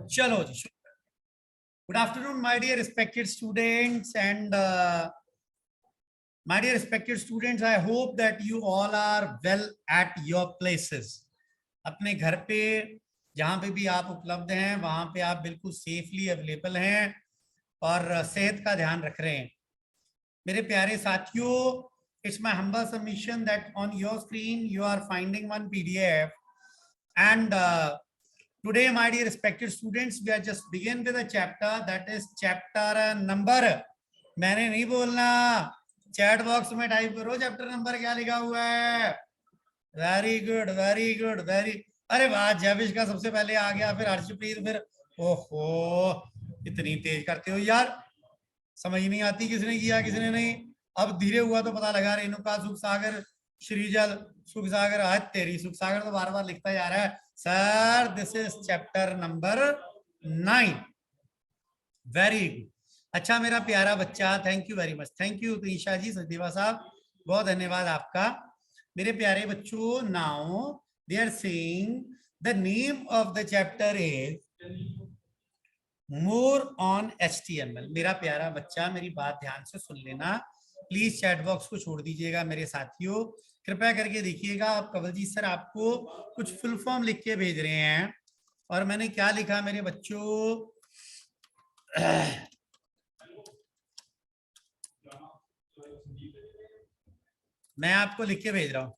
चलो जी, good afternoon my dear respected students and my dear respected students, I hope that you all are well at your places. अपने घर पे जहाँ पे भी आप उपलब्ध हैं वहां पे आप बिल्कुल सेफली अवेलेबल हैं और सेहत का ध्यान रख रहे हैं। मेरे प्यारे साथियों, it's my humble submission that on your screen you are finding one PDF and today my dear respected students we are just begin with a chapter that is chapter number। मैंने नहीं बोलना, चैट बॉक्स में type करो chapter number क्या लिखा हुआ है। Very good very good very, अरे वाह, जैविश का सबसे पहले आ गया, फिर हर्षप्रीत, फिर ओहो इतनी तेज करते हो यार, समझ नहीं आती किसने किया किसने नहीं। अब धीरे हुआ तो पता लगा, रेणुका, सुख सागर, श्रीजल, सुख सागर, आज तेरी सुख सागर तो बार बार लिखता जा रहा है। Sir this is chapter number 9। Very good, अच्छा मेरा प्यारा बच्चा, thank you very much, thank you Tanisha ji, Sachdeva साहब, बहुत धन्यवाद आपका। मेरे प्यारे बच्चों, now they are saying the name of the chapter is more on HTML। मेरा प्यारा बच्चा मेरी बात ध्यान से सुन लेना, प्लीज चैट बॉक्स को छोड़ दीजिएगा मेरे साथियों, कृपया करके देखिएगा। आप कवलजीत सर आपको कुछ फुल फॉर्म लिख के भेज रहे हैं और मैंने क्या लिखा मेरे बच्चों, मैं आपको लिख के भेज रहा हूं।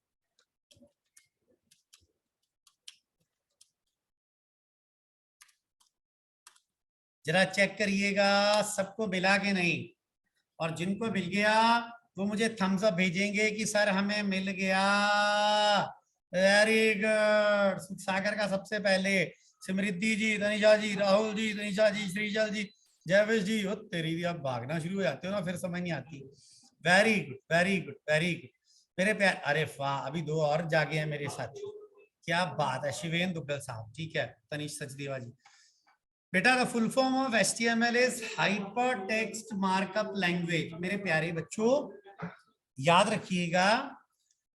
जरा चेक करिएगा, सबको मिला के नहीं, और जिनको मिल गया वो मुझे थम्स अप भेजेंगे कि सर हमें मिल गया। वेरी गुड, सुख सागर का सबसे पहले, समृद्धि जी, तनिषा जी, राहुल जी, तनिषा जी, श्रीजल जी, जयवेश जी। हो तेरी भी, आप भागना शुरू हो जाते हो ना, फिर समझ नहीं आती। Very good very good very good मेरे प्यार, अरे वाह, अभी दो और जागे हैं मेरे साथी, क्या बात है। शिवेंद्र दुग्गल साहब, ठीक है, तनिष सचदेवा जी। बेटा the full form of HTML is hyper text markup language. मेरे प्यारे बच्चों याद रखिएगा,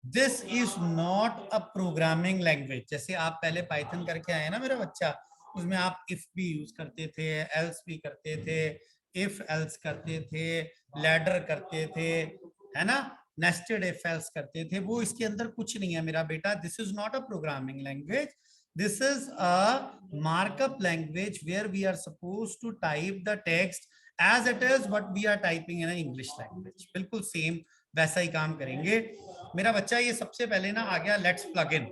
this is not a programming language. जैसे आप पहले पाइथन करके आए ना मेरा बच्चा, उसमें आप इफ भी यूज करते थे, एल्स भी करते थे, इफ एल्स करते थे, लैडर करते थे, है ना, नेस्टेड इफ एल्स करते थे, वो इसके अंदर कुछ नहीं है मेरा बेटा। This is not a programming language, this is a markup language where we are supposed to type the text as it is what we are typing in an English language। बिल्कुल सेम वैसा ही काम करेंगे मेरा बच्चा। ये सबसे पहले ना आ गया लेट्स प्लग इन।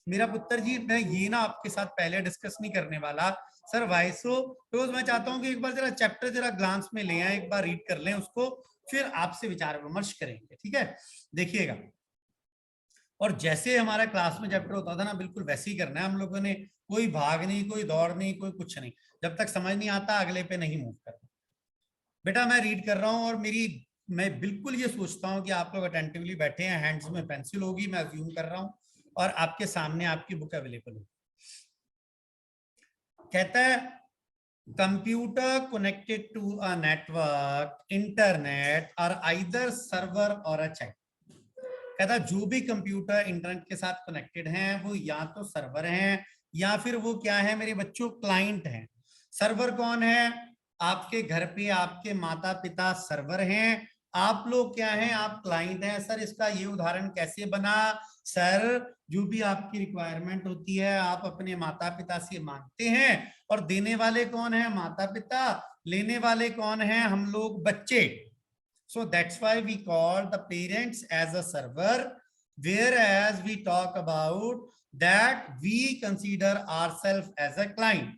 मेरा पुत्र जी, मैं ये ना आपके साथ पहले डिस्कस नहीं करने वाला सर वाइसो, तो मैं चाहता हूं कि एक बार जरा चैप्टर जरा ग्लांस में ले आए, एक बार रीड कर लें उसको, फिर आपसे विचार विमर्श करेंगे, ठीक है। देखिएगा, और जैसे हमारा क्लास में चैप्टर होता था ना, बिल्कुल वैसे ही करना है हम लोगों ने, कोई भाग नहीं, कोई दौड़ नहीं, कोई कुछ नहीं, जब तक समझ नहीं आता अगले पे नहीं मूव करना। बेटा मैं रीड कर रहा हूं और मैं बिल्कुल ये सोचता हूं कि आप लोग अटेंटिवली बैठे हैं, हैंड्स में पेंसिल होगी, मैं अज्यूम कर रहा हूं, और आपके सामने आपकी बुक अवेलेबल होगी। कहता है computer connected to a network, internet, और आइदर सर्वर और अ चैट। कहता जो भी कंप्यूटर इंटरनेट के साथ कनेक्टेड हैं वो या तो सर्वर हैं या फिर वो क्या है मेरे बच्चों, क्लाइंट हैं। सर्वर कौन है? आपके घर पे आपके माता पिता सर्वर हैं, आप लोग क्या हैं, आप क्लाइंट हैं। सर इसका ये उदाहरण कैसे बना? सर जो भी आपकी रिक्वायरमेंट होती है आप अपने माता पिता से मांगते हैं, और देने वाले कौन है? माता पिता। लेने वाले कौन है? हम लोग बच्चे। So that's why we call the parents as a server, whereas we talk about that we consider ourselves as a client.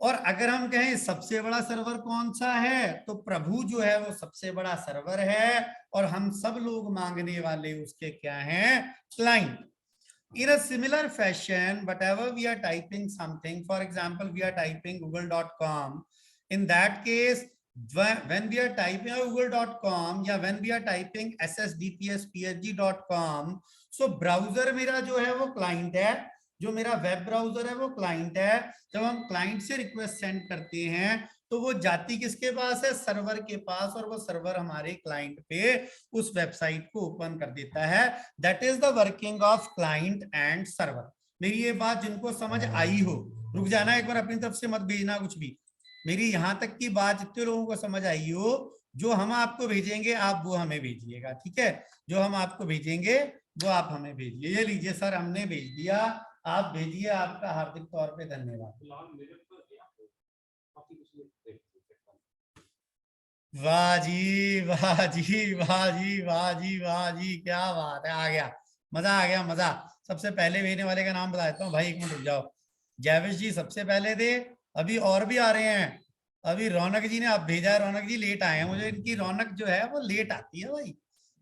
और अगर हम कहें सबसे बड़ा सर्वर कौन सा है, तो प्रभु जो है वो सबसे बड़ा सर्वर है, और हम सब लोग मांगने वाले उसके क्या हैं? Client. In a similar fashion, whatever we are typing something, for example, we are typing google.com. In that case, when we are typing google.com या when we are typing ssdpspsg.com, so browser मेरा जो है वो client है, जो मेरा web browser है वो क्लाइंट है। जब हम क्लाइंट से रिक्वेस्ट सेंड करते हैं तो वो जाती किसके पास है? सर्वर के पास, और वो सर्वर हमारे क्लाइंट पे उस वेबसाइट को ओपन कर देता है। That is the working of client and server. मेरी ये बात जिनको समझ आई हो रुक जाना एक बार, अपनी तरफ से मत भेजना कुछ भी। मेरी यहां तक की बात जितने लोगों को समझ आई हो, जो हम आपको भेजेंगे आप वो हमें भेजिएगा, ठीक है? जो हम आपको भेजेंगे वो आप हमें भेजिए। ये लीजिए सर, हमने भेज दिया, आप भेजिए। आपका हार्दिक तौर पे धन्यवाद। वाह जी वाह जी वाह जी वाह जी वाह जी, क्या बात है, आ गया मजा, आ गया मजा। सबसे पहले भेजने वाले का नाम बता देता हूँ भाई, एक मिनट रुक जाओ। जैविश जी सबसे पहले थे, अभी और भी आ रहे हैं। अभी रौनक जी ने अब भेजा है, रौनक जी लेट आए हैं, मुझे इनकी रौनक जो है वो लेट आती है भाई।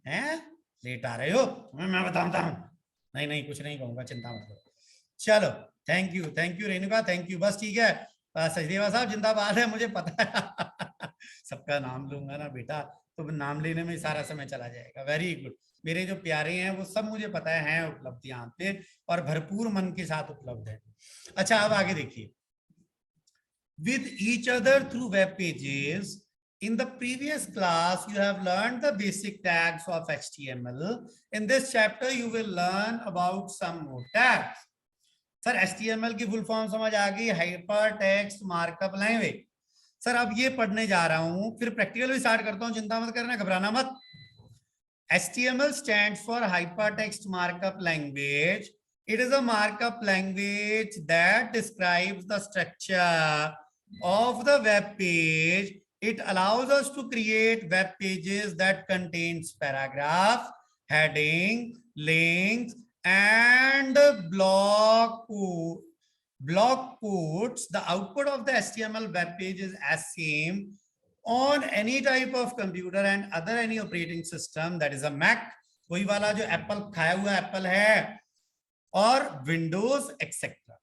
हैं, लेट आ रहे हो? मैं बताता हूँ। नहीं नहीं, कुछ नहीं कहूंगा, चिंता मत करो। चलो, thank you Renuka, thank you. बस ठीक है, सचदेवा साहब जिंदाबाद है, मुझे पता है। सबका नाम लूंगा ना बेटा, तो नाम लेने में सारा समय चला जाएगा। Very good. मेरे जो प्यारे हैं वो सब मुझे पता है उपलब्ध यहाँ पे, और भरपूर मन के साथ उपलब्ध है। अच्छा, अब आगे देखिए। With each other through web pages. In the previous class, you have learned the basic tags of HTML. In this chapter, you will learn about some more tags. Sir HTML की फुल फॉर्म समझ आ गई, hyper text markup language. Sir अब ये पढ़ने जा रहा हूं, फिर प्रैक्टिकल भी स्टार्ट करता हूं, चिंता मत करना, घबराना मत। HTML stands for hypertext markup language. It is a markup language that describes the structure of the web page. It allows us to create web pages that contains paragraphs, heading, links, and blog quotes. The output of the HTML web page is as same on any type of computer and other any operating system, that is a Mac, वही वाला जो Apple खाया हुआ Apple है, और Windows etcetera.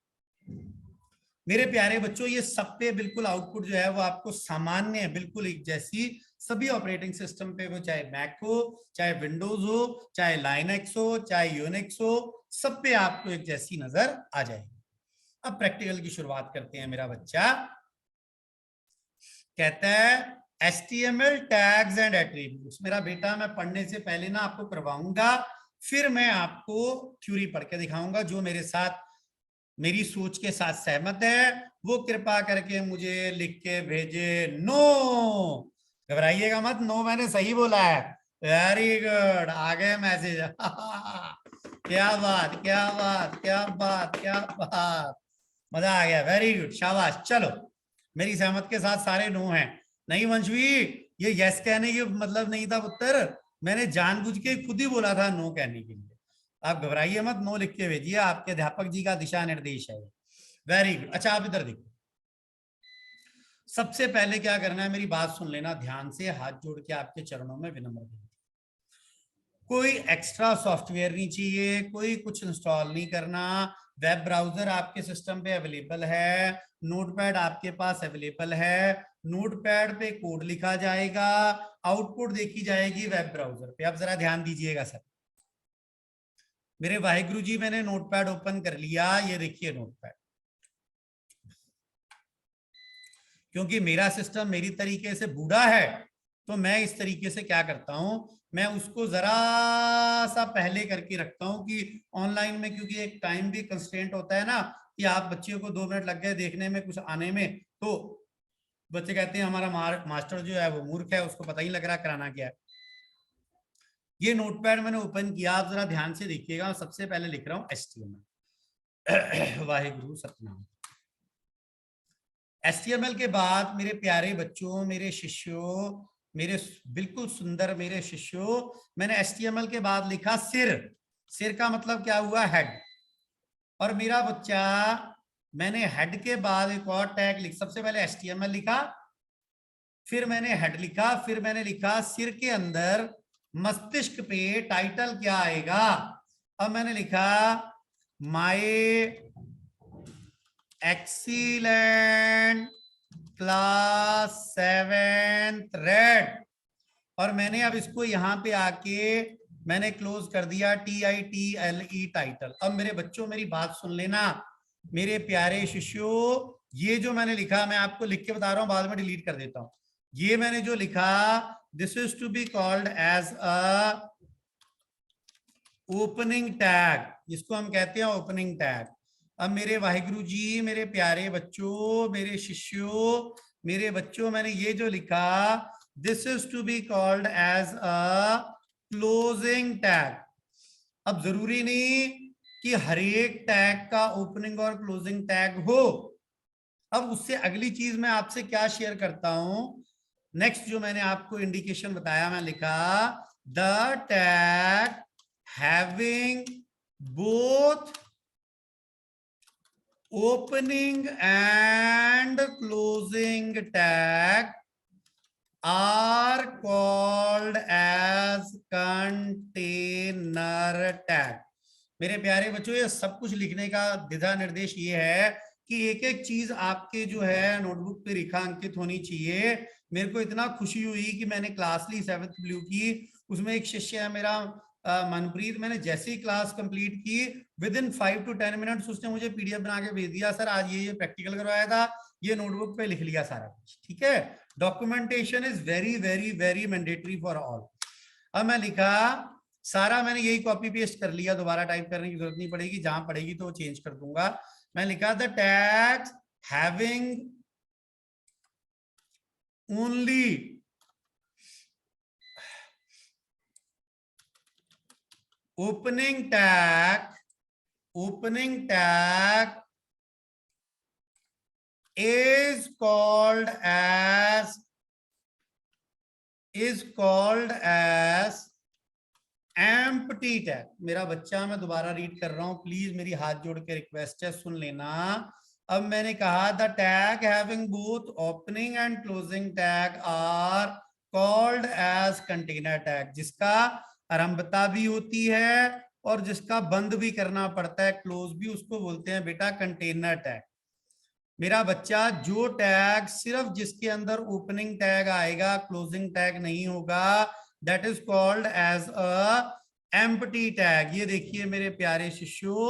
मेरे प्यारे बच्चों, ये सब पे बिल्कुल आउटपुट जो है वो आपको सामान्य है, बिल्कुल एक जैसी सभी ऑपरेटिंग सिस्टम पे, वो चाहे मैक हो, चाहे विंडोज हो, चाहे लाइनक्स हो, चाहे यूनिक्स हो, सब पे आपको एक जैसी नजर आ जाएगी। अब प्रैक्टिकल की शुरुआत करते हैं। मेरा बच्चा कहता है HTML टैग्स एंड एट्रीब्यूट्स। मेरा बेटा, मैं पढ़ने से पहले ना आपको करवाऊंगा, फिर मैं आपको थ्योरी पढ़ के दिखाऊंगा। जो मेरे साथ मेरी सोच के साथ सहमत है वो कृपा करके मुझे लिख के भेजे। नो, घबराइएगा मत, नो मैंने सही बोला है। वेरी गुड, आ गए मैसेज। क्या बात क्या बात क्या बात क्या बात, मजा आ गया, वेरी गुड, शाबाश। चलो, मेरी सहमत के साथ सारे नो हैं। नहीं वंशवी, ये यस कहने की मतलब नहीं था पुत्र, मैंने जानबूझ के खुद ही बोला था नो कहने के लिए। आप घबराइए मत, नो लिख के भेजिए, आपके अध्यापक जी का दिशा निर्देश है। Very good. अच्छा, आप इधर देखो, सबसे पहले क्या करना है, मेरी बात सुन लेना ध्यान से, हाथ जोड़ के आपके चरणों में विनम्र विनती। कोई एक्स्ट्रा सॉफ्टवेयर नहीं चाहिए, कोई कुछ इंस्टॉल नहीं करना। वेब ब्राउजर आपके सिस्टम पे अवेलेबल है, नोटपैड आपके पास अवेलेबल है, नोटपैड पे कोड लिखा जाएगा, आउटपुट देखी जाएगी वेब ब्राउजर पे। अब जरा ध्यान दीजिएगा सर, मेरे वाहिगुरु जी, मैंने नोटपैड ओपन कर लिया, ये देखिए नोटपैड। क्योंकि मेरा सिस्टम मेरी तरीके से बूढ़ा है, तो मैं इस तरीके से क्या करता हूं, मैं उसको जरा सा पहले करके रखता हूं कि ऑनलाइन में, क्योंकि एक टाइम भी कंस्ट्रेंट होता है ना, कि आप बच्चे को 2 मिनट लग गए देखने में, कुछ आने में, तो बच्चे कहते हैं हमारा मास्टर जो है वो मूर्ख है, उसको पता ही लग रहा कराना क्या है। ये नोटपैड मैंने ओपन किया, आप जरा ध्यान से देखिएगा। सबसे पहले लिख रहा हूं HTML। वाहिगुरु सतनाम। HTML के बाद मेरे प्यारे बच्चों, मेरे शिष्यों, मेरे बिल्कुल सुंदर मेरे शिष्यों, मैंने HTML के बाद लिखा सिर। सिर का मतलब क्या हुआ, हेड। और मेरा बच्चा, मैंने हेड के बाद एक और टैग लिख, सबसे पहले HTML लिखा, फिर मैंने हेड लिखा, फिर मैंने लिखा सिर के अंदर मस्तिष्क पे टाइटल क्या आएगा। अब मैंने लिखा my excellent class 7th red, और मैंने अब इसको यहां पे आके मैंने क्लोज कर दिया TITLE टाइटल। अब मेरे बच्चों, मेरी बात सुन लेना, मेरे प्यारे शिष्यों, ये जो मैंने लिखा, मैं आपको लिख के बता रहा हूं, बाद में डिलीट कर देता हूं। ये मैंने जो लिखा, this is to be called as a opening tag, जिसको हम कहते हैं ओपनिंग टैग। अब मेरे वाहिगुरु जी, मेरे प्यारे बच्चों, मेरे शिष्यों, मेरे बच्चों, मैंने ये जो लिखा, this is to be called as a closing tag. अब जरूरी नहीं कि हर एक टैग का ओपनिंग और क्लोजिंग टैग हो। अब उससे अगली चीज मैं आपसे क्या शेयर करता हूं, नेक्स्ट जो मैंने आपको इंडिकेशन बताया, मैं लिखा the tag having both opening and closing tag are called as container tag। मेरे प्यारे बच्चों, ये सब कुछ लिखने का दिशा निर्देश ये है कि एक एक चीज आपके जो है नोटबुक पे रेखांकित होनी चाहिए। मेरे को इतना खुशी हुई कि मैंने क्लास ली 7th ब्लू की, उसमें एक शिष्य है मेरा मनप्रीत, मैंने जैसे ही क्लास कंप्लीट की विद इन 5 to 10 मिनट्स उसने मुझे पीडीएफ बना के भेज दिया, सर आज ये प्रैक्टिकल करवाया था, ये नोटबुक पे लिख लिया सारा कुछ। ठीक है, documentation is very very very mandatory for all. अब मैं लिखा सारा, मैंने यही कॉपी पेस्ट कर लिया, दोबारा टाइप करने की जरूरत नहीं पड़ेगी, जहां पड़ेगी तो चेंज कर दूंगा। मैं लिखा the tags having only opening tag is called as empty tag। मेरा बच्चा, मैं दोबारा रीड कर रहा हूं, प्लीज मेरी हाथ जोड़ के रिक्वेस्ट है, सुन लेना। अब मैंने कहा the tag having both opening and closing tag are called as container tag, जिसका आरंभता भी होती है और जिसका बंद भी करना पड़ता है, क्लोज भी, उसको बोलते हैं बेटा कंटेनर टैग। मेरा बच्चा, जो टैग सिर्फ जिसके अंदर ओपनिंग टैग आएगा, क्लोजिंग टैग नहीं होगा, that is called as a empty tag. ये देखिए मेरे प्यारे शिष्यों,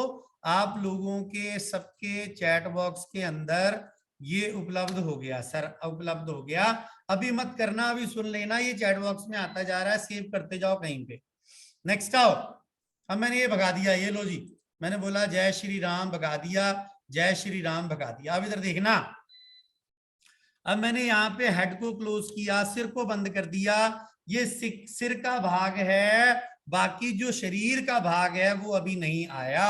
आप लोगों के सबके चैट बॉक्स के अंदर ये उपलब्ध हो गया, सर उपलब्ध हो गया। अभी मत करना, अभी सुन लेना, ये चैट बॉक्स में आता जा रहा है, सेव करते जाओ कहीं पे। नेक्स्ट आओ, अब मैंने ये भगा दिया, ये लो जी, मैंने बोला जय श्री राम भगा दिया, जय श्री राम भगा दिया। अब इधर देखना, अब मैंने यहाँ पे हेड को क्लोज किया, सिर को बंद कर दिया, ये सिर का भाग है, बाकी जो शरीर का भाग है वो अभी नहीं आया।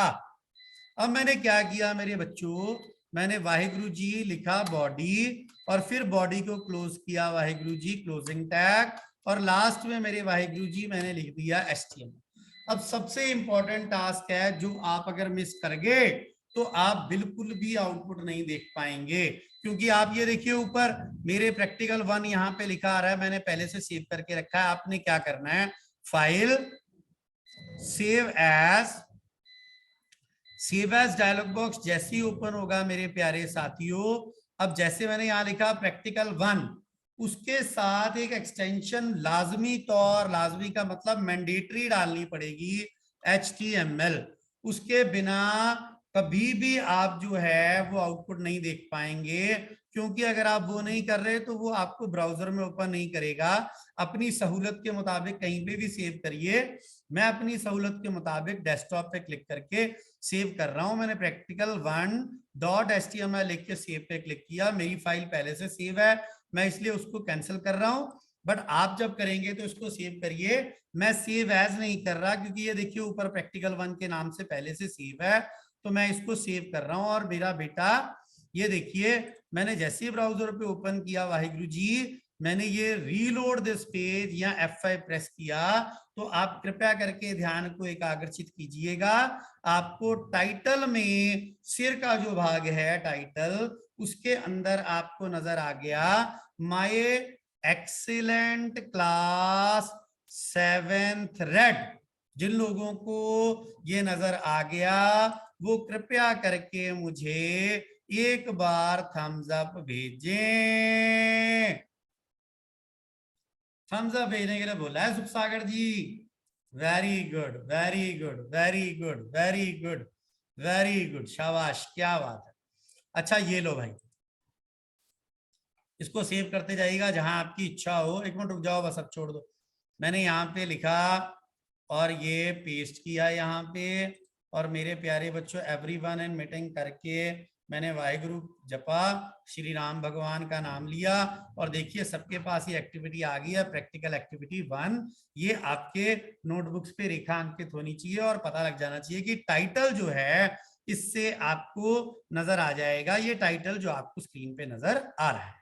अब मैंने क्या किया मेरे बच्चों, मैंने वाहिगुरु जी लिखा बॉडी, और फिर बॉडी को क्लोज किया वाहिगुरु जी क्लोजिंग टैग, और लास्ट में मेरे वाहिगुरु जी मैंने लिख दिया STM। अब सबसे इंपॉर्टेंट टास्क है, जो आप अगर मिस कर गए तो आप बिल्कुल भी आउटपुट नहीं देख पाएंगे, क्योंकि आप ये देखिए ऊपर मेरे प्रैक्टिकल 1 यहाँ पे लिखा आ रहा है, मैंने पहले से सेव करके रखा है। आपने क्या करना है, file save as dialog box जैसे ही ओपन होगा मेरे प्यारे साथियों, अब जैसे मैंने यहां लिखा प्रैक्टिकल 1, उसके साथ एक एक्सटेंशन लाजमी का मतलब मैंडेटरी डालनी पड़ेगी, HTML। उसके बिना कभी भी आप जो है वो आउटपुट नहीं देख पाएंगे, क्योंकि अगर आप वो नहीं कर रहे तो वो आपको ब्राउजर में ओपन नहीं करेगा। अपनी सहूलत के मुताबिक कहीं पे भी सेव करिए, मैं अपनी सहूलत के मुताबिक डेस्कटॉप पे क्लिक करके सेव कर रहा हूं। मैंने प्रैक्टिकल 1.html लिख के सेव पे क्लिक किया, मेरी फाइल पहले से सेव है, मैं इसलिए उसको कैंसिल कर रहा हूं। बट आप जब करेंगे तो इसको सेव करिए, मैं सेव एज नहीं कर रहा, क्योंकि ये देखिए ऊपर प्रैक्टिकल 1 के नाम से पहले से सेव है, तो मैं इसको सेव कर रहा हूं। और मेरा बेटा ये देखिए, मैंने जैसे ही ब्राउजर पे ओपन किया वाहिगुरु जी, मैंने ये रीलोड दिस पेज या F5 प्रेस किया, तो आप कृपया करके ध्यान को एकाग्रचित कीजिएगा। आपको टाइटल में सिर का जो भाग है टाइटल, उसके अंदर आपको नजर आ गया my excellent class 7th red. जिन लोगों को ये नजर आ गया वो कृपया करके मुझे एक बार थम्स अप भेजें। थम्स अप भेजने के लिए बोला है Sukh Sagar ji. Very good very good very good very good very good, शाबाश, क्या बात है। अच्छा ये लो भाई, इसको सेव करते जाइएगा जहां आपकी इच्छा हो। एक मिनट रुक जाओ, बस अब छोड़ दो। मैंने यहाँ पे लिखा और ये पेस्ट किया यहाँ पे, और मेरे प्यारे बच्चों एवरीवन एंड मीटिंग करके मैंने वाहिगुरु जपा, श्री राम भगवान का नाम लिया, और देखिए सबके पास ये एक्टिविटी आ गई है, प्रैक्टिकल एक्टिविटी 1। ये आपके नोटबुक्स पे रेखांकित होनी चाहिए और पता लग जाना चाहिए कि टाइटल जो है इससे आपको नजर आ जाएगा, ये टाइटल जो आपको स्क्रीन पे नजर आ रहा है।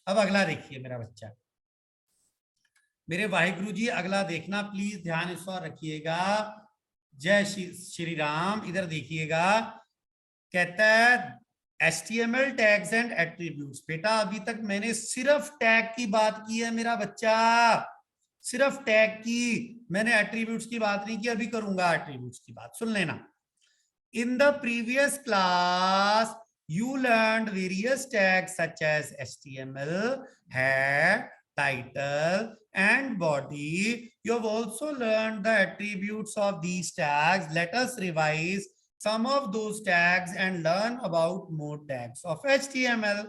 अब अगला देखिए मेरा बच्चा, मेरे वाहिगुरु जी, अगला देखना प्लीज, ध्यान इस पर रखिएगा। जय श्री राम। इधर देखिएगा, कहता है HTML टैग्स एंड एट्रीब्यूट्स। बेटा अभी तक मैंने सिर्फ टैग की बात की है मेरा बच्चा, सिर्फ टैग की, मैंने एट्रीब्यूट्स की बात नहीं की। अभी करूंगा एट्रीब्यूट्स की बात, सुन लेना। In the previous class you learned various tags such as HTML, head, title and body. You have also learned the attributes of these tags. Let us revise some of those tags and learn about more tags of HTML.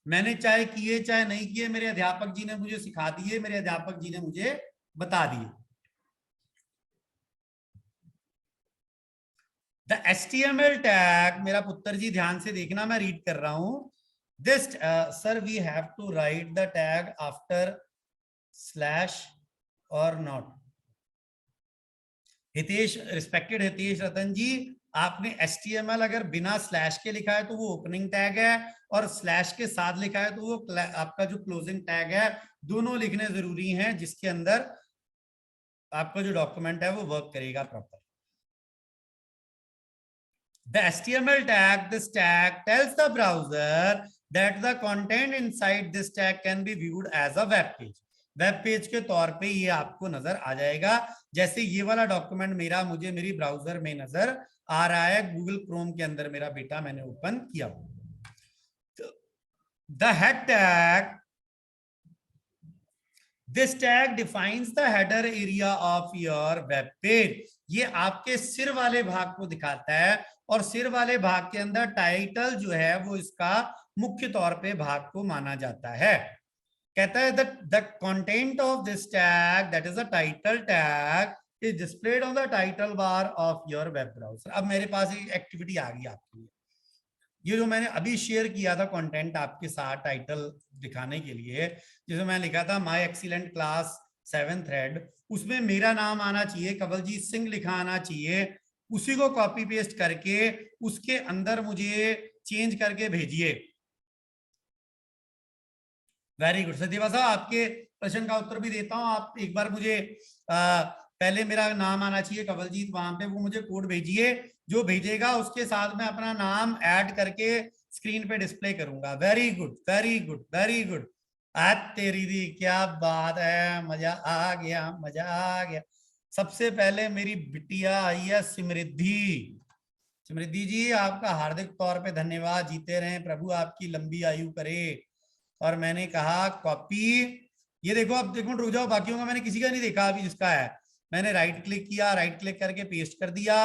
मैंने चाहे किए चाहे नहीं किए, मेरे अध्यापक जी ने मुझे सिखा दिए, मेरे अध्यापक जी ने मुझे बता दिए। The HTML tag, मेरा पुत्र जी ध्यान से देखना, मैं रीड कर रहा हूं। This sir we have to write the tag after slash or not? Hitesh, respected Hitesh Ratan ji, आपने HTML अगर बिना स्लैश के लिखा है तो वो ओपनिंग टैग है, और स्लैश के साथ लिखा है तो वो आपका जो क्लोजिंग टैग है। दोनों लिखने जरूरी हैं, जिसके अंदर आपका जो डॉक्यूमेंट है वो वर्क करेगा proper. The HTML tag, this tag tells the browser that the content inside this tag can be viewed as a web page. Web page के तौर पे ये आपको नजर आ जाएगा। जैसे ये वाला डॉक्यूमेंट मेरा मुझे मेरी ब्राउजर में नजर आ रहा है, गूगल क्रोम के अंदर मेरा बेटा मैंने ओपन किया। The head tag, this tag defines the header area of your web page. ये आपके सिर वाले भाग को दिखाता है, और सिर वाले भाग के अंदर टाइटल जो है वो इसका मुख्य तौर पे भाग को माना जाता है। कहता है the content of this tag, that is a title tag, is displayed on the title bar of your web browser. अब मेरे पास एक एक्टिविटी आ गई आपके लिए, ये जो मैंने अभी शेयर किया था कंटेंट आपके साथ टाइटल दिखाने के लिए, जिसमें मैंने लिखा था my excellent class 7th thread, उसमें मेरा नाम आना चाहिए, कवलजीत सिंह लिखा आना चाहिए। उसी को कॉपी पेस्ट करके उसके अंदर मुझे चेंज करके भेजिए। वेरी गुड सतीवा साहब, आपके प्रश्न का उत्तर भी देता हूं। आप एक बार मुझे पहले मेरा नाम आना चाहिए कवलजीत, वहां पे वो मुझे कोड भेजिए, जो भेजेगा उसके साथ में अपना नाम ऐड करके स्क्रीन पे डिस्प्ले करूंगा। Very good very good very good. आज तेरी दी क्या बात है, मजा आ गया मजा आ गया। सबसे पहले मेरी बिटिया आई है समृद्धि। समृद्धि जी आपका हार्दिक तौर पे धन्यवाद, जीते रहें प्रभु, आपकी लंबी आयु करे। और मैंने कहा कॉपी, ये देखो, अब देखो रुक जाओ, बाकियों का मैंने किसी का नहीं देखा अभी, जिसका है मैंने राइट क्लिक किया, राइट क्लिक करके पेस्ट कर दिया।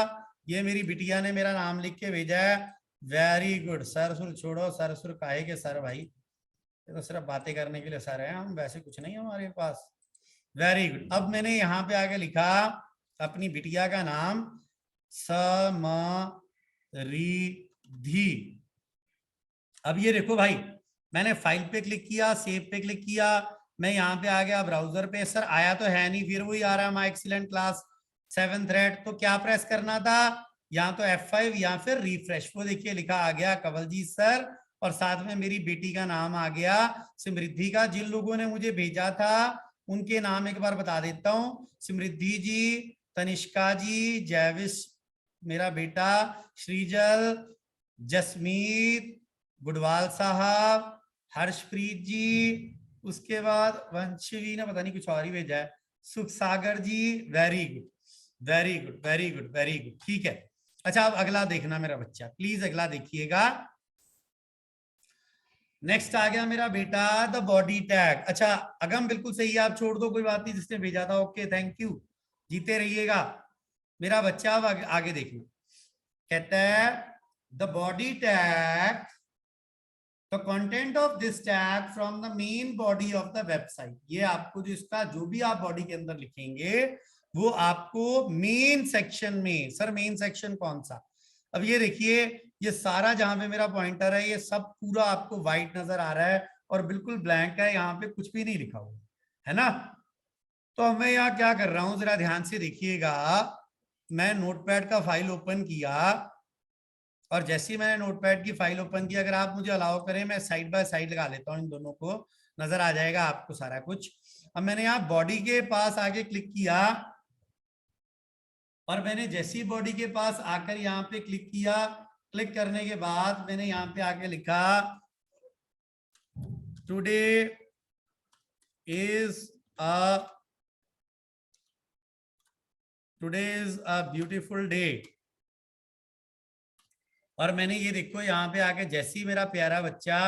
ये मेरी बिटिया ने मेरा नाम लिख के भेजा है। Very good. सर सुर छोड़ो, सर सुर काहे के सर भाई, ये तो सिर्फ बातें करने के लिए सर है, हम वैसे कुछ नहीं हमारे पास। Very good. अब मैंने यहाँ पे आगे लिखा अपनी बिटिया का नाम समरिद्धि। अब ये देखो भाई, मैंने फाइल पे क्लिक किया, सेव पे क्लिक किया, मैं यहाँ पे आ गया ब्राउजर पे। सर आया तो है नहीं, फिर वही आ रहा है my excellent class 7th thread. तो क्या प्रेस करना था, या तो F5 या फिर रिफ्रेश। वो देखिए लिखा आ गया कवलजीत सर, और साथ में मेरी बेटी का नाम आ गया समृद्धि का। जिन लोगों ने मुझे भेजा था उनके नाम एक बार बता देता हूँ, समृद्धि जी, तनिष्का जी, जैविश मेरा बेटा, श्रीजल, जसमीत, गुडवाल साहब, हर्षप्रीत जी, उसके बाद वंशवी ने पता नहीं कुछ और ही भेजा है, Sukh Sagar ji. Very good very good very good very good, ठीक है। अच्छा अब अगला देखना मेरा बच्चा, प्लीज अगला देखिएगा। नेक्स्ट आ गया मेरा बेटा द बॉडी टैग। अच्छा अगम बिल्कुल सही है, आप छोड़ दो, कोई बात नहीं, जिसने भेजा था ओके थैंक यू, जीते रहिएगा मेरा बच्चा। अब आगे देखना, कहता है the body tag, the content of this tag from the main body of the website। ये आपको जो इसका जो भी आप बॉडी के अंदर लिखेंगे वो आपको मेन सेक्शन में, सर मेन सेक्शन कौन सा, अब ये देखिए ये सारा जहां पे मेरा पॉइंटर है ये सब पूरा आपको व्हाइट नजर आ रहा है और बिल्कुल ब्लैंक है, यहाँ पे कुछ भी नहीं लिखा हुआ है ना। तो मैं यहाँ क्या कर रहा हूं जरा ध्यान से देखिएगा, मैं नोटपैड का फाइल ओपन किया और जैसे ही मैंने नोटपैड की फाइल ओपन की, अगर आप मुझे अलाउ करें मैं साइड बाय साइड लगा लेता हूं इन दोनों को, नजर आ जाएगा आपको सारा कुछ। अब मैंने यहाँ बॉडी के पास आके क्लिक किया और मैंने जैसे ही बॉडी के पास आकर यहाँ पे क्लिक किया, क्लिक करने के बाद मैंने यहाँ पे आके लिखा today is a beautiful day. और मैंने ये देखो यहाँ पे आके जैसे ही मेरा प्यारा बच्चा,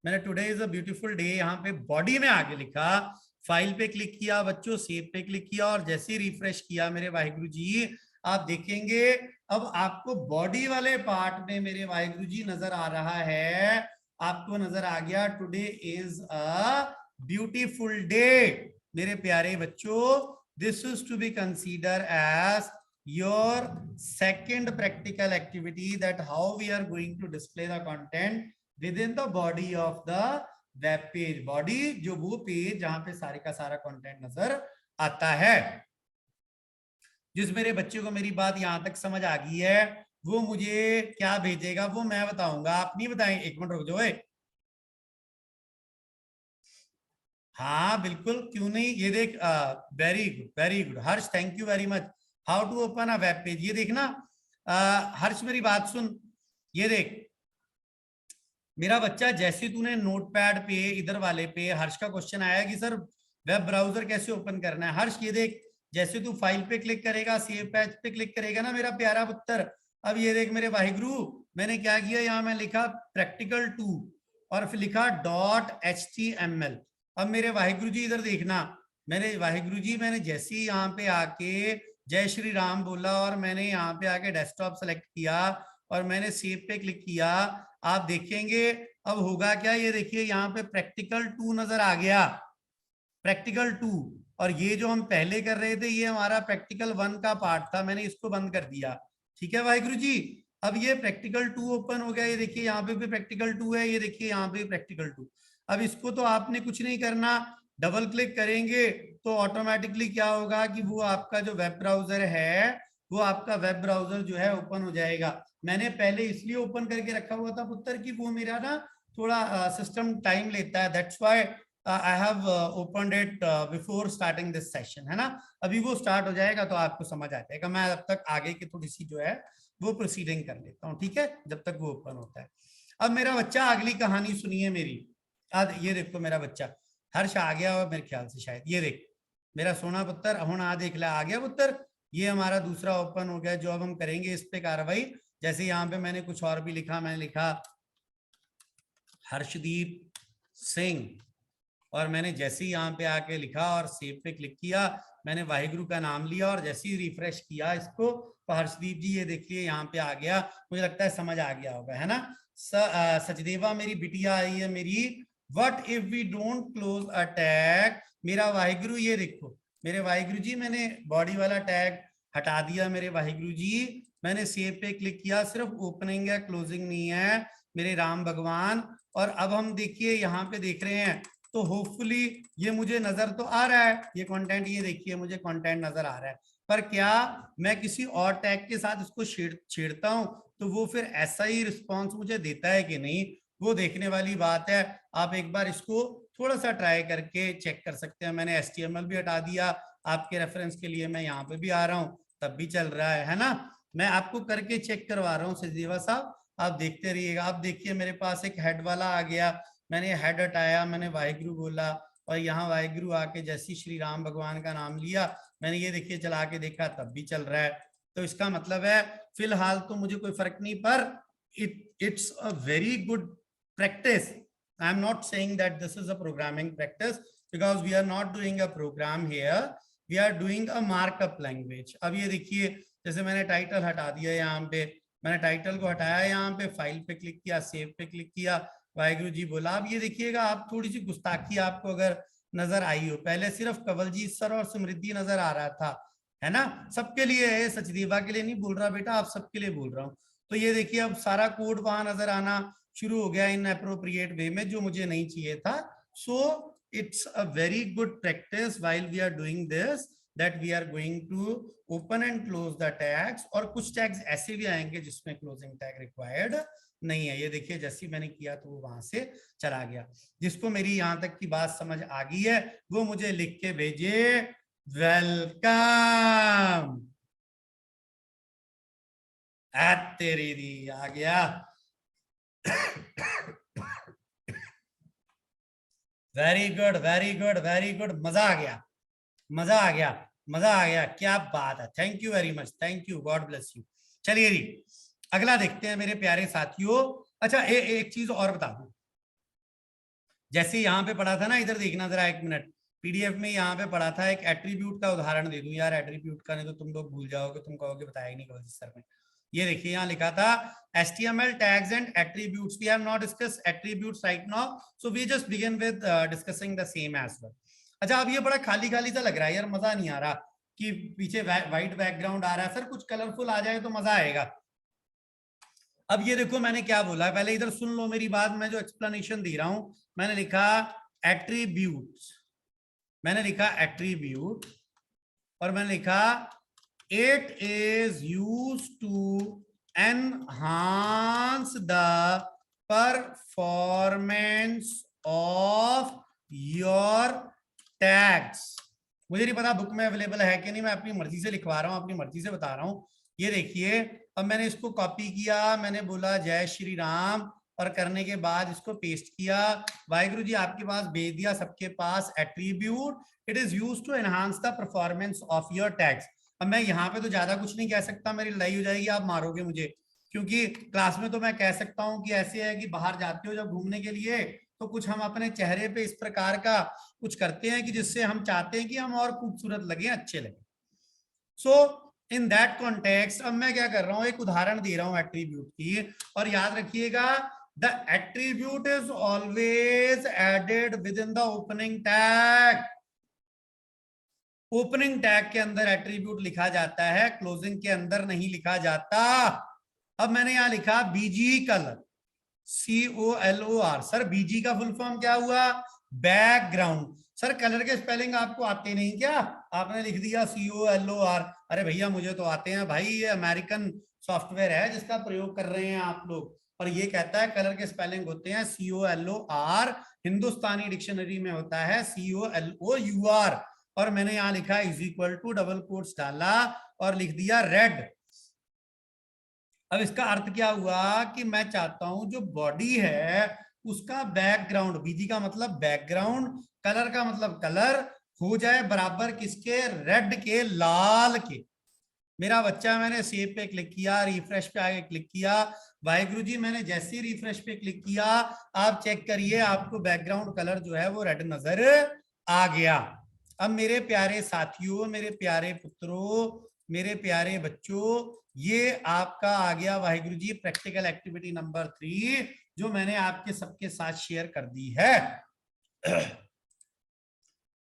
मैंने today is a beautiful day यहाँ पे बॉडी में आके लिखा, फाइल पे क्लिक किया बच्चों, सेव पे क्लिक किया और जैसे ही रिफ्रेश किया मेरे वाहिगुरु जी, आप देखेंगे अब आपको बॉडी वाले पार्ट में मेरे वाहिगुरु जी नजर आ रहा है, आपको नजर आ गया today is a beautiful day. मेरे प्यारे बच्चों, this is to be consider as your second practical activity, that how we are going to display the content within the body of the web page। body जो वो page जहां पे सारे का सारा कंटेंट नजर आता है। जिस मेरे बच्चे को मेरी बात यहां तक समझ आ गई है वो मुझे क्या भेजेगा वो मैं बताऊंगा, आप नहीं बताएंगे, एक मिनट रुक जाओ। हाँ बिल्कुल क्यों नहीं, ये देख, very good very good Harsh, thank you very much. How to open a web page, ये देखना हर्ष मेरी बात सुन, ये देख मेरा बच्चा, जैसे तूने नोटपैड पे इधर वाले पे हर्ष का क्वेश्चन आया कि सर वेब ब्राउजर कैसे ओपन करना है, हर्ष ये देख जैसे तू फाइल पे क्लिक करेगा, सेव पेज पे क्लिक करेगा ना मेरा प्यारा पुत्र, अब ये देख मेरे वाहिगुरु मैंने क्या किया, यहाँ मैं लिखा प्रैक्टिकल 2 और फिर लिखा .html। अब मेरे वाहिगुरु जी इधर देखना, मेरे वाहिगुरु जी मैंने जैसे ही यहाँ पे आके जय श्री राम बोला और मैंने यहाँ पे आके डेस्कटॉप सेलेक्ट किया और मैंने सेव पे क्लिक किया, आप देखेंगे अब होगा क्या, ये देखिए यहाँ पे प्रैक्टिकल 2 नजर आ गया, प्रैक्टिकल 2। और ये जो हम पहले कर रहे थे ये हमारा प्रैक्टिकल 1 का पार्ट था, मैंने इसको बंद कर दिया, ठीक है वाहिगुरु जी। अब ये प्रैक्टिकल 2 ओपन हो गया, ये देखिए यहाँ पे भी प्रैक्टिकल 2 है, ये देखिए यहाँ पे प्रैक्टिकल 2। अब इसको तो आपने कुछ नहीं करना, डबल क्लिक करेंगे तो ऑटोमेटिकली क्या होगा कि वो आपका जो वेब ब्राउजर है वो आपका वेब ब्राउजर जो है ओपन हो जाएगा। मैंने पहले इसलिए ओपन करके रखा हुआ था पुत्र कि वो मेरा ना थोड़ा सिस्टम टाइम लेता है, that's why I have opened it before starting this session, है ना। अभी वो स्टार्ट हो जाएगा तो आपको समझ आ जाएगा, मैं अब तक आगे की थोड़ी सी जो है वो प्रोसीडिंग कर लेता हूँ, ठीक है, जब तक वो ओपन होता है। अब मेरा बच्चा अगली कहानी सुनिए मेरी, आज ये देखो मेरा बच्चा हर्ष आ गया और मेरे ख्याल से शायद, ये देख मेरा सोना पुत्र हुन आ देख ला, आ गया पुत्र, ये हमारा दूसरा ओपन हो गया, जो अब हम करेंगे इस पे कार्रवाई। जैसे यहाँ पे मैंने कुछ और भी लिखा, मैंने लिखा हर्षदीप सिंह और मैंने जैसे ही यहाँ पे आके लिखा और सेव पे क्लिक किया, मैंने वाहिगुरु का नाम लिया और जैसे ही रिफ्रेश किया इसको तो हर्षदीप जी ये देखिए यहाँ पे आ गया, मुझे लगता है समझ आ गया होगा, है ना। सचदेवा मेरी बिटिया आई है मेरी, what if we don't close a tag, मेरा वाहिगुरु ये देखो मेरे वाहिगुरु जी मैंने बॉडी वाला टैग हटा दिया मेरे वाहिगुरु जी, मैंने सेव पे क्लिक किया, सिर्फ ओपनिंग है क्लोजिंग नहीं है मेरे राम भगवान। और अब हम देखिए यहाँ पे देख रहे हैं तो होपफुली ये मुझे नजर तो आ रहा है ये कंटेंट, ये देखिए मुझे कंटेंट नजर आ रहा है, पर क्या मैं किसी और टैग के साथ इसको छेड़ता हूं तो वो फिर ऐसा ही रिस्पॉन्स मुझे देता है कि नहीं, वो देखने वाली बात है। आप एक बार इसको थोड़ा सा ट्राई करके चेक कर सकते हैं। मैंने HTML भी हटा दिया आपके रेफरेंस के लिए, मैं यहाँ पे भी आ रहा हूँ तब भी चल रहा है ना, मैं आपको करके चेक करवा रहा हूँ सचदेवा साहब, आप देखते रहिएगा। आप देखिए मेरे पास एक हेड वाला आ गया, मैंने हेड हटाया, मैंने वाहिगुरु बोला और यहाँ वाहिगुरु आके जैसे श्री राम भगवान का नाम लिया, मैंने ये देखिए चला के देखा तब भी चल रहा है, तो इसका मतलब है फिलहाल तो मुझे कोई फर्क नहीं, पर it's a very good practice. I am not saying that this is a programming practice because we are not doing a program here, we are doing a markup language। अब ये देखिए जैसे मैंने टाइटल हटा दिया, यहाँ पे मैंने टाइटल को हटाया, यहाँ पे फाइल पे क्लिक किया, सेव पे क्लिक किया, वाहिगुरु जी बोला। अब ये देखिएगा आप थोड़ी सी गुस्ताखी आपको अगर नजर आई हो, पहले सिर्फ कंवलजीत सर और समृद्धि नजर आ रहा था, है ना, सबके लिए है, सचदेवा के लिए नहीं बोल रहा बेटा, आप सबके लिए बोल रहा हूँ। तो ये देखिए अब सारा कोड वहां नजर आना शुरू हो गया इन अप्रोप्रिएट वे में, जो मुझे नहीं चाहिए था। So it's a very good practice while we are doing this, that we are going to open and close the tags. और कुछ टैग्स ऐसे भी आएंगे जिसमें क्लोजिंग टैग रिक्वायर्ड नहीं है। ये देखिए जैसे मैंने किया तो वो वहां से चला गया। जिसको मेरी यहां तक की बात समझ आ गई है वो मुझे लिख के भेजे वेलकम। तेरी दी आ गया। Very good very good very good, मजा आ गया, मजा आ गया, मजा आ गया, क्या बात है, thank you very much, thank you, God bless you. चलिए जी अगला देखते हैं मेरे प्यारे साथियों। अच्छा एक चीज और बता दूं, जैसे यहाँ पे पढ़ा था ना, इधर देखना जरा एक मिनट, पीडीएफ में यहाँ पे पढ़ा था, एक एट्रीब्यूट का उदाहरण दे दूं यार, एट्रीब्यूट का नहीं तो तुम लोग भूल जाओगे, तुम कहोगे बताया ही नहीं कल सर में। ये देखिए यहाँ लिखा था HTML tags and attributes, we have not discussed attributes right now, so we just begin with discussing the same as well। अच्छा अब ये बड़ा खाली खाली सा लग रहा है यार, मजा नहीं आ रहा कि पीछे व्हाइट बैकग्राउंड आ रहा है, सर कुछ कलरफुल आ जाए तो मजा आएगा। अब ये देखो मैंने क्या बोला, पहले इधर सुन लो मेरी बात, मैं जो एक्सप्लेनेशन दे रहा हूं, मैंने लिखा एट्रीब्यूट्स, मैंने लिखा एट्रीब्यूट, और मैंने लिखा it is used to enhance the performance of your tags. मुझे नहीं पता बुक में अवेलेबल है कि नहीं, मैं अपनी मर्जी से लिखवा रहा हूं, अपनी मर्जी से बता रहा हूं। ये देखिए अब मैंने इसको कॉपी किया, मैंने बोला जय श्री राम, और करने के बाद इसको पेस्ट किया, वाहिगुरु जी आपके पास भेज दिया सबके पास attribute, it is used to enhance the performance of your tags. अब मैं यहाँ पे तो ज्यादा कुछ नहीं कह सकता, मेरी लड़ाई हो जाएगी, आप मारोगे मुझे, क्योंकि क्लास में तो मैं कह सकता हूँ कि ऐसे है कि बाहर जाते हो जब घूमने के लिए तो कुछ हम अपने चेहरे पे इस प्रकार का कुछ करते हैं कि जिससे हम चाहते हैं कि हम और खूबसूरत लगे, अच्छे लगे। सो इन दैट कॉन्टेक्स्ट अब मैं क्या कर रहा हूं, एक उदाहरण दे रहा हूं एट्रीब्यूट की, और याद रखिएगा the attribute is always added within the opening tag. Opening tag के अंदर एट्रीब्यूट लिखा जाता है, क्लोजिंग के अंदर नहीं लिखा जाता। अब मैंने यहां लिखा बीजी कलर, COLOR, सर बीजी का फुल फॉर्म क्या हुआ, बैकग्राउंड। सर कलर के स्पेलिंग आपको आते नहीं क्या, आपने लिख दिया COLOR। अरे भैया मुझे तो आते हैं भाई, ये अमेरिकन सॉफ्टवेयर है जिसका प्रयोग कर रहे हैं आप लोग, और ये कहता है कलर के स्पेलिंग होते हैं COLOR, हिंदुस्तानी डिक्शनरी में होता है COLOUR। और मैंने यहां लिखा is equal to double quotes डाला और लिख दिया रेड। अब इसका अर्थ क्या हुआ कि मैं चाहता हूं जो बॉडी है उसका बैकग्राउंड, बीजी का मतलब बैकग्राउंड, कलर का मतलब कलर, हो जाए बराबर किसके, रेड के, लाल के। मेरा बच्चा, मैंने सेव पे क्लिक किया, रिफ्रेश पे आगे क्लिक किया, वाहिगुरु जी मैंने जैसे रिफ्रेश पे क्लिक किया आप चेक करिए आपको बैकग्राउंड कलर जो है वो रेड नजर आ गया। अब मेरे प्यारे साथियों, मेरे प्यारे पुत्रों, मेरे प्यारे बच्चों, ये आपका आ गया Waheguru ji practical activity number 3 जो मैंने आपके सबके साथ शेयर कर दी है।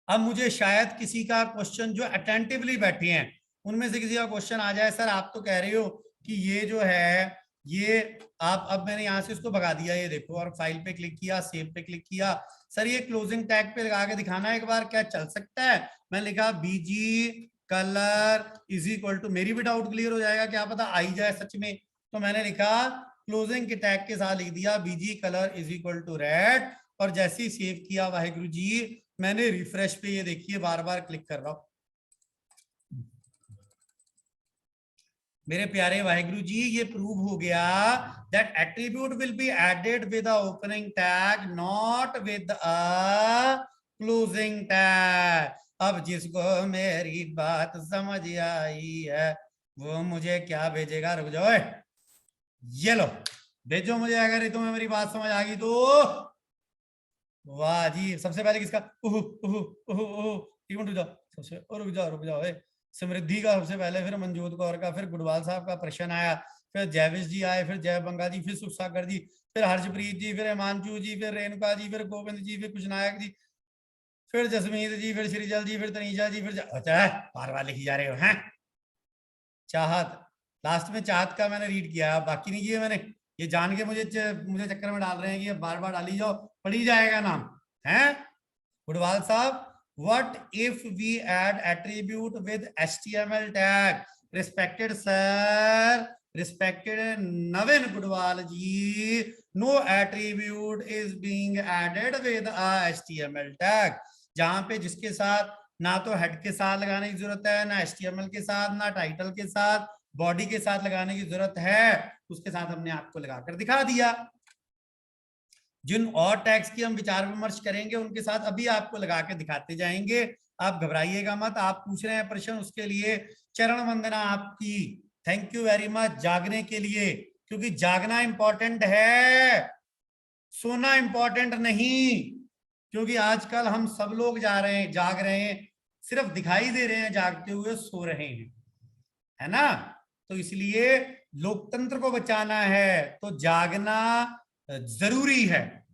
अब मुझे शायद किसी का क्वेश्चन, जो अटेंटिवली बैठे हैं उनमें से किसी का क्वेश्चन आ जाए, सर आप तो कह रहे हो कि ये जो है ये आप, अब मैंने यहां से इसको भगा दिया, ये देखो, और फाइल पे क्लिक किया, सेव पे क्लिक किया, सर ये क्लोजिंग टैग पे लगा के दिखाना एक बार, क्या चल सकता है। मैं लिखा BG colour is equal to, मेरी भी डाउट क्लियर हो जाएगा, क्या पता आई जाए सच में। तो मैंने लिखा क्लोजिंग के टैग के साथ लिख दिया BG colour is equal to red, और जैसे ही सेव किया वाहिगुरु जी, मैंने रिफ्रेश पे, ये देखिए बार बार क्लिक कर रहा हूं, मेरे प्यारे वाहिगुरु जी ये प्रूव हो गया that attribute will be added with a opening tag not with a closing tag. अब जिसको मेरी बात समझ आई है वो मुझे क्या भेजेगा, रुक जाओ, ये लो भेजो मुझे, अगर तुम्हें मेरी बात समझ आ गई तो। वाह जी, सबसे पहले किसका, रुक जाओ, सबसे रुक जाओ, समृद्धि का सबसे पहले, फिर मनजोत कौर का, फिर गुडवाल साहब का प्रश्न आया, फिर जयविश जी आए, फिर जय बंगा जी, फिर सुखसागर जी, फिर हर्षप्रीत जी, फिर हिमांशु जी, फिर रेणुका जी, फिर गोविंद जी, फिर कुशनायक जी, फिर जसमीत जी, फिर श्रीजल जी, फिर तनीषा जी, फिर अच्छा बार बार लिखी जा रहे हो हैं। चाहत, लास्ट में चाहत का मैंने रीड किया, बाकी नहीं किया मैंने। ये जान के मुझे चक्कर में डाल रहे हैं कि ये बार बार डाली जाओ, पढ़ी जाएगा नाम है। गुडवाल साहब, what if we add attribute with HTML tag? Respected sir, respected Navin Gudwal ji, no attribute is being added with a HTML tag. जहां पे जिसके साथ ना तो हेड के साथ लगाने की जरूरत है, ना HTML के साथ, ना टाइटल के साथ, बॉडी के साथ लगाने की जरूरत है, उसके साथ हमने आपको लगाकर दिखा दिया। जिन और टैग्स की हम विचार विमर्श करेंगे उनके साथ अभी आपको लगा के दिखाते जाएंगे, आप घबराइएगा मत। आप पूछ रहे हैं प्रश्न, उसके लिए चरण वंदना आपकी, थैंक यू वेरी मच जागने के लिए, क्योंकि जागना इंपॉर्टेंट है, सोना इंपॉर्टेंट नहीं। क्योंकि आजकल हम सब लोग जाग रहे हैं, सिर्फ दिखाई दे रहे हैं जागते हुए, सो रहे हैं, है ना। तो इसलिए लोकतंत्र को बचाना है तो जागना जरूरी है।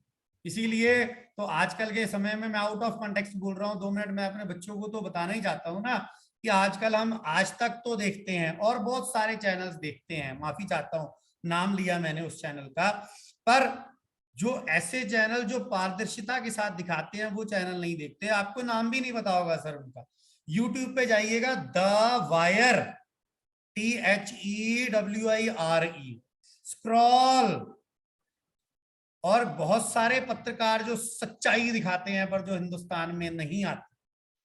इसीलिए तो आजकल के समय में, मैं आउट ऑफ कॉन्टेक्स्ट बोल रहा हूं, 2 मिनट मैं अपने बच्चों को तो बताना ही चाहता हूं ना, कि आजकल हम आज तक तो देखते हैं और बहुत सारे चैनल्स देखते हैं, माफी चाहता हूं नाम लिया मैंने उस चैनल का, पर जो ऐसे चैनल जो पारदर्शिता के साथ दिखाते हैं वो चैनल नहीं देखते। आपको नाम भी नहीं पता होगा सर उनका, यूट्यूब पे जाइएगा, द वायर, THEWIRE, स्क्रॉल, और बहुत सारे पत्रकार जो सच्चाई दिखाते हैं पर जो हिंदुस्तान में नहीं आते।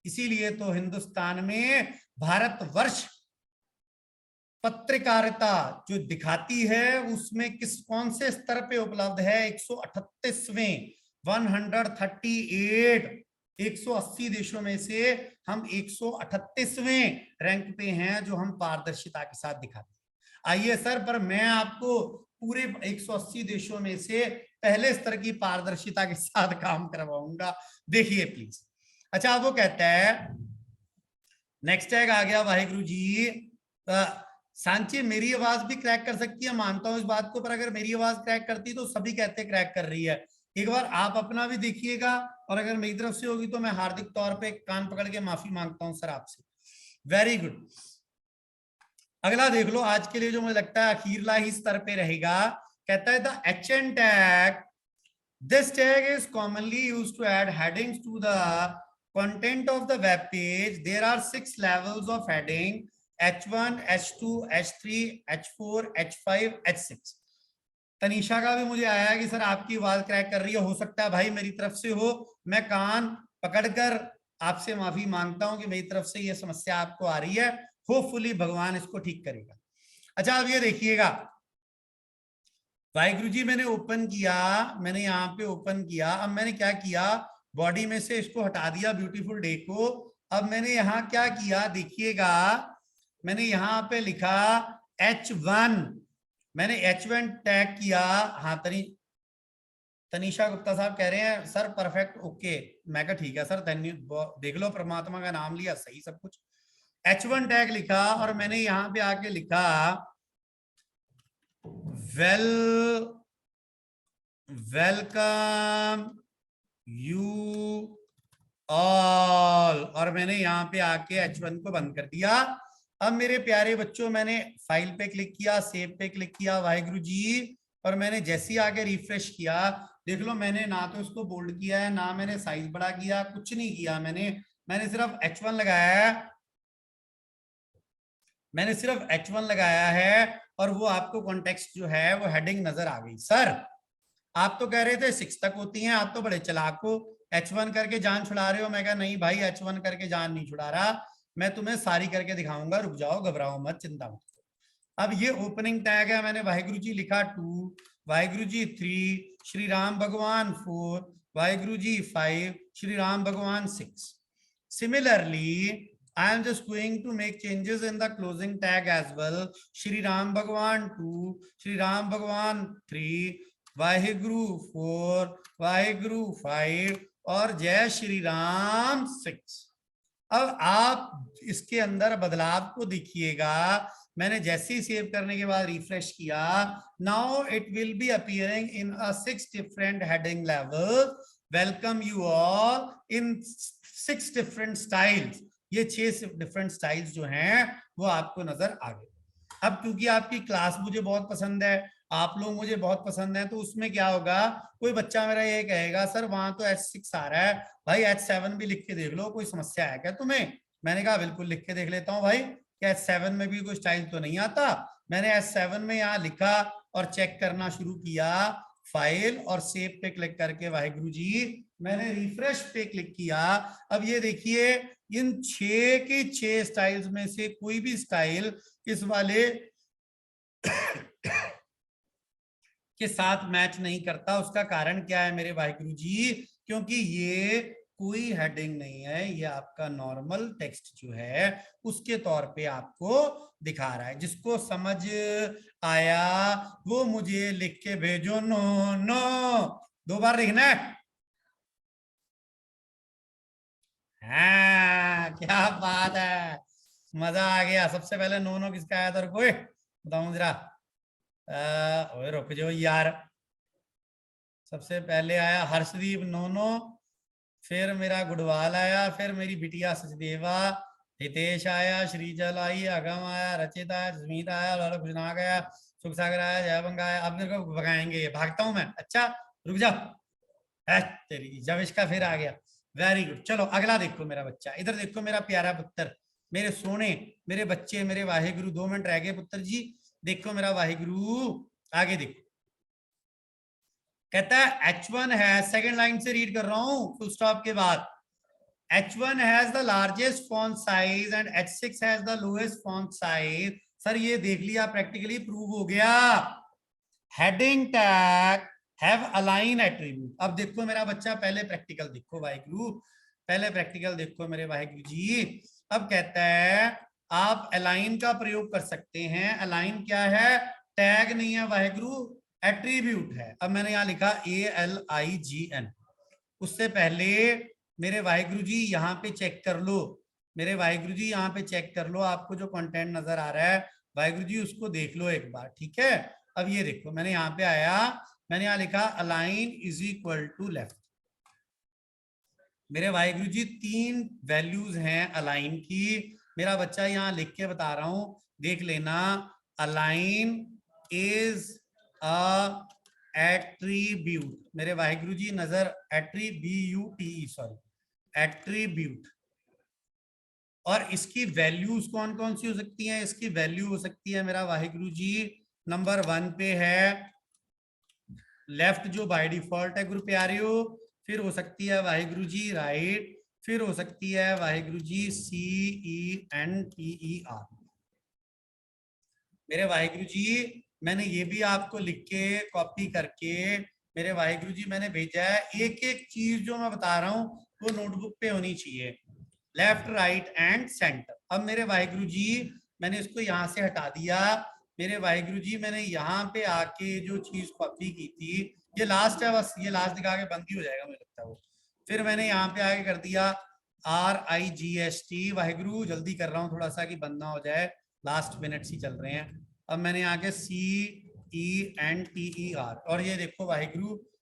इसीलिए तो हिंदुस्तान में भारतवर्ष पत्रकारिता जो दिखाती है उसमें कौन से स्तर पे उपलब्ध है, 138वें, 138, 180 देशों में से हम 138वें रैंक पे हैं जो हम पारदर्शिता के साथ दिखाते हैं। आइए सर, पर मैं आपको पूरे 180 देशों में से पहले स्तर की पारदर्शिता के साथ काम करवाऊंगा, देखिए प्लीज। अच्छा, वो कहता है, नेक्स्ट टैग आ गया वाहिगुरु जी, सांची मेरी आवाज भी क्रैक कर सकती है, मानता हूं इस बात को, पर अगर मेरी आवाज क्रैक करती तो सभी कहते क्रैक कर रही है। एक बार आप अपना भी देखिएगा, और अगर मेरी तरफ से होगी तो मैं हार्दिक तौर पे कान पकड़ के माफी मांगता हूं सर आपसे। वेरी गुड, अगला देख लो, आज के लिए जो मुझे लगता है अखीरला ही स्तर पे रहेगा। कहता है the HN tag, this tag is commonly used to add headings to the content of the web page. There are 6 levels of heading, H1, H2, H3, H4, H5, H6। Tanisha का भी मुझे आया है कि सर आपकी आवाज क्रैक कर रही है, हो सकता है भाई मेरी तरफ से हो, मैं कान पकड़कर आपसे माफी मांगता हूं कि मेरी तरफ से ये समस्या आपको आ रही है, होपफुली भगवान इसको ठीक करेगा। अच्छा, अब ये देखिएगा, वाहिगुरु जी मैंने ओपन किया, मैंने यहाँ पे ओपन किया, अब मैंने क्या किया, बॉडी में से इसको हटा दिया ब्यूटीफुल डे को। अब मैंने यहाँ क्या किया देखिएगा, मैंने यहाँ पे लिखा H1, मैंने H1 टैग किया। हाँ, तनीषा गुप्ता साहब कह रहे हैं सर परफेक्ट ओके, मैं कहा ठीक है सर, धन्यवाद, देख लो परमात्मा का नाम लिया, सही सब कुछ। H1 टैग लिखा और मैंने यहाँ पे आके लिखा वेलकम यू ऑल, और मैंने यहाँ पे आके H1 को बंद कर दिया। अब मेरे प्यारे बच्चों, मैंने फाइल पे क्लिक किया, सेव पे क्लिक किया वाहिगुरु जी, और मैंने जैसे ही आगे रिफ्रेश किया, देख लो मैंने ना तो इसको बोल्ड किया है, ना मैंने साइज बड़ा किया, कुछ नहीं किया मैंने सिर्फ H1 लगाया है, मैंने सिर्फ H1 लगाया है, और वो आपको कॉन्टेक्स्ट जो है वो हेडिंग नजर आ गई। सर आप तो कह रहे थे 6 तक होती हैं, आप तो बड़े चालाक हो, H1 करके जान छुड़ा रहे हो। मैं कहा नहीं भाई, H1 करके जान नहीं छुड़ा रहा, मैं तुम्हें सारी करके दिखाऊंगा, रुक जाओ, घबराओ मत, चिंता मत। अब ये ओपनिंग टैग है, मैंने वाहिगुरु जी लिखा 2, वाहिगुरु जी 3, श्री राम भगवान 4, वाहिगुरु जी 5, श्री राम भगवान 6। Similarly, I am just going to make changes in the closing tag as well. Shri Ram Bhagwan 2, Shri Ram Bhagwan 3, Vaheguru 4, Vaheguru 5 और जय श्री राम 6। अब आप इसके अंदर बदलाव को देखिएगा, मैंने जैसे ही सेव करने के बाद रिफ्रेश किया, now it will be appearing in a 6 different heading level, welcome you all in 6 different styles. ये 6 डिफरेंट स्टाइल्स जो हैं वो आपको नजर आ गए। अब क्योंकि आपकी क्लास मुझे बहुत पसंद है, आप लोग मुझे बहुत पसंद है, तो उसमें क्या होगा, कोई बच्चा मेरा ये कहेगा सर वहां तो H6 आ रहा है, भाई H7 भी लिख के देख लो, कोई समस्या है क्या तुम्हें? मैंने कहा बिल्कुल लिख के देख लेता हूँ भाई, क्या H7 में भी कोई स्टाइल तो नहीं आता? मैंने H7 में यहाँ लिखा और चेक करना शुरू किया, फाइल और सेव पे क्लिक करके वाहिगुरु जी मैंने रिफ्रेश पे क्लिक किया। अब ये देखिए इन 6 के 6 स्टाइल्स में से कोई भी स्टाइल इस वाले के साथ मैच नहीं करता। उसका कारण क्या है मेरे वाहिगुरु जी? क्योंकि ये कोई हेडिंग नहीं है, ये आपका नॉर्मल टेक्स्ट जो है उसके तौर पे आपको दिखा रहा है। जिसको समझ आया वो मुझे लिख के भेजो। नो नो, 2 बार लिखना है। हाँ क्या बात है, मजा आ गया। सबसे पहले नो नो किसका आया था, कोई बताऊं जरा? ओए रुक जाओ यार। सबसे पहले आया हर्षदीप नोनो, फिर मेरा गुडवाल आया, फिर मेरी बिटिया सचदेवा, हितेश आया, श्रीजल आई, अगम आया, रचित आया, जसमीत आया, लाला खुशनाग आया, सुख सागर आया, जयभंग आया। अब मेरे को भगाएंगे, भागता हूं मैं। अच्छा रुक जाओ, तेरी जविश का फिर आ गया। वेरी गुड, चलो अगला देखो मेरा बच्चा, इधर देखो मेरा प्यारा पुत्र, मेरे सोने, मेरे बच्चे, मेरे वाहिगुरु। 2 मिनट रह गए पुत्र जी, देखो मेरा वाहिगुरु, आगे देखो। कहता है H1 है, सेकंड लाइन से रीड कर रहा हूं फुल स्टॉप के बाद। H1 has the largest font size and H6 has the lowest font size। Sir ये देख लिया, प्रैक्टिकली प्रूव हो गया। Heading tag have align attribute. अब देखो मेरा बच्चा, पहले प्रैक्टिकल देखो वाहिगुरु, पहले प्रैक्टिकल देखो मेरे वाहिगुरु जी। अब कहता है आप अलाइन का प्रयोग कर सकते हैं। अलाइन क्या है? टैग नहीं है वाहिगुरु, एट्रीब्यूट है। अब मैंने यहां लिखा ALIGN। उससे पहले मेरे वाहिगुरु जी यहाँ पे चेक कर लो, मेरे वाहिगुरु जी यहाँ पे चेक कर लो, आपको जो कंटेंट नजर आ रहा है वाहिगुरु जी उसको देख लो एक बार, ठीक है? अब ये देखो, मैंने यहाँ पे आया, मैंने यहाँ लिखा align is equal to left. मेरे वाहिगुरु जी 3 वैल्यूज हैं अलाइन की, मेरा बच्चा यहाँ लिख के बता रहा हूं, देख लेना। अलाइन इज अ एट्रीब्यूट, मेरे वाहिगुरु जी नजर, एट्रीब्यूट, सॉरी, एट्रीब्यूट। और इसकी वैल्यूज कौन कौन सी हो सकती हैं? इसकी वैल्यू हो सकती है मेरा वाहिगुरु जी, नंबर 1 पे है लेफ्ट जो बाय डिफॉल्ट है गुरु प्यारियो, फिर हो सकती है वाहिगुरु जी राइट, फिर हो सकती है वाहिगुरु जी CENTER। मेरे वाहिगुरु जी मैंने ये भी आपको लिख के कॉपी करके मेरे वाहिगुरु जी मैंने भेजा है। एक एक चीज जो मैं बता रहा हूँ वो नोटबुक पे होनी चाहिए, लेफ्ट राइट एंड सेंटर। अब मेरे वाहिगुरु जी मैंने इसको यहाँ से हटा दिया। मेरे वाहिगुरु जी मैंने यहाँ पे आके जो चीज कॉपी की थी, ये लास्ट है, बस ये लास्ट दिखा के बंद ही हो जाएगा मुझे लगता है वो। फिर मैंने यहाँ पे आके कर दिया RIGST। वाहिगुरु जल्दी कर रहा हूँ थोड़ा सा कि बंद ना हो जाए, लास्ट मिनट्स ही चल रहे हैं। अब मैंने आके CENTER, और ये देखो वाहिगुरु